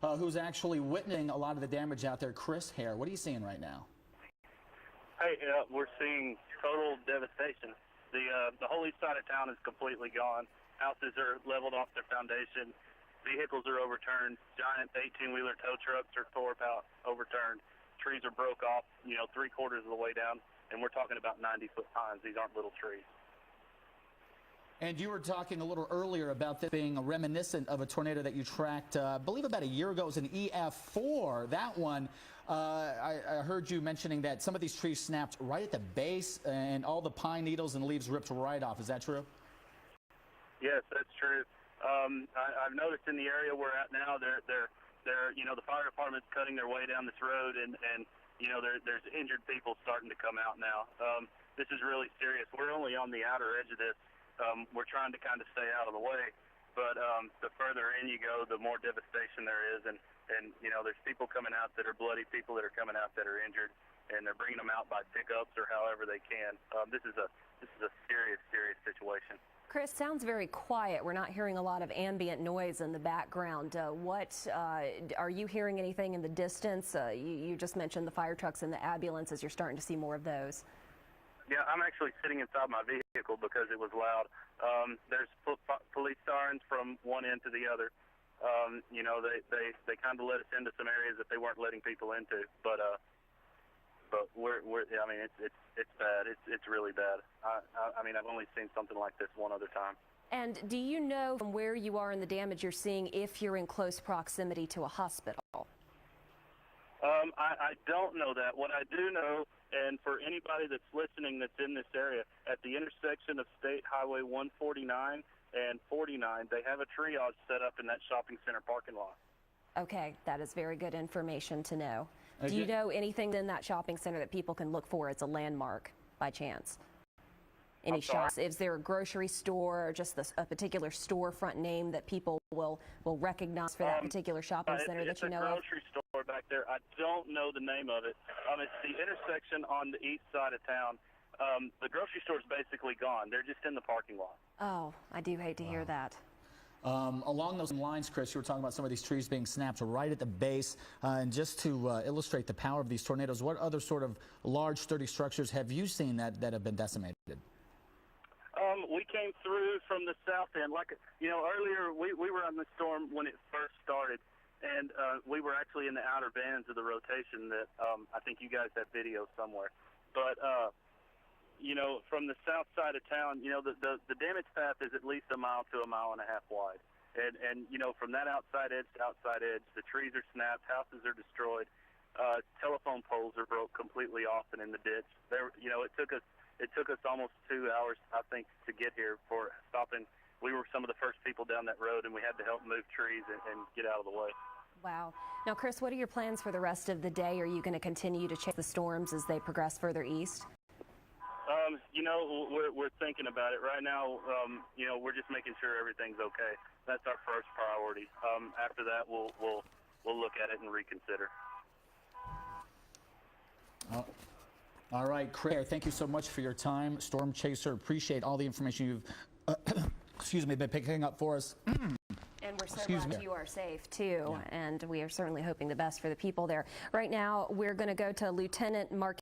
who's actually witnessing a lot of the damage out there. Chris Hare, what are you seeing right now? Hey, we're seeing total devastation. The whole east side of town is completely gone. Houses are leveled off their foundation. Vehicles are overturned. Giant 18-wheeler tow trucks are tore out, overturned. Trees are broke off, 3/4 of the way down, and we're talking about 90-foot pines. These aren't little trees. And you were talking a little earlier about this being reminiscent of a tornado that you tracked, I believe about a year ago. It was an EF4. That one, I heard you mentioning that some of these trees snapped right at the base and all the pine needles and leaves ripped right off. Is that true? Yes, that's true. I've noticed in the area we're at now, the fire department's cutting their way down this road, and there's injured people starting to come out now. This is really serious. We're only on the outer edge of this. We're trying to kind of stay out of the way, but the further in you go, the more devastation there is, and there's people coming out that are bloody, people that are coming out that are injured, and they're bringing them out by pickups or however they can. This is a serious situation. Chris, sounds very quiet. We're not hearing a lot of ambient noise in the background. Are you hearing anything in the distance? You just mentioned the fire trucks and the ambulances. You're starting to see more of those. Yeah, I'm actually sitting inside my vehicle because it was loud. There's police sirens from one end to the other. They kind of let us into some areas that they weren't letting people into. But it's bad. It's really bad. I've only seen something like this one other time. And do you know from where you are in the damage you're seeing if you're in close proximity to a hospital? I don't know that. What I do know, and for anybody that's listening that's in this area, at the intersection of State Highway 149 and 49, they have a triage set up in that shopping center parking lot. Okay, that is very good information to know. Do you know anything in that shopping center that people can look for as a landmark by chance? Any shops? Is there a grocery store or just a particular storefront name that people will recognize for that particular shopping center that you know of? It's a grocery store back there. I don't know the name of it. It's the intersection on the east side of town. The grocery store is basically gone. They're just in the parking lot. Oh, I do hate to hear that. Along those lines, Chris, you were talking about some of these trees being snapped right at the base. And just to illustrate the power of these tornadoes, what other sort of large, sturdy structures have you seen that have been decimated? We came through from the south end. Earlier we were on the storm when it first started, and we were actually in the outer bands of the rotation that I think you guys have video somewhere. But, from the south side of town, the damage path is at least a mile to a mile and a half wide. And from that outside edge to outside edge, the trees are snapped, houses are destroyed, telephone poles are broke completely off and in the ditch. It took us almost 2 hours, I think, to get here for stopping. We were some of the first people down that road, and we had to help move trees and get out of the way. Wow. Now, Chris, what are your plans for the rest of the day? Are you going to continue to chase the storms as they progress further east? We're thinking about it. Right now, we're just making sure everything's okay. That's our first priority. After that, we'll look at it and reconsider. All right, Chris, thank you so much for your time. Storm Chaser, appreciate all the information you've been picking up for us. And we're so glad you are safe, too. Yeah. And we are certainly hoping the best for the people there. Right now, we're going to go to Lieutenant Mark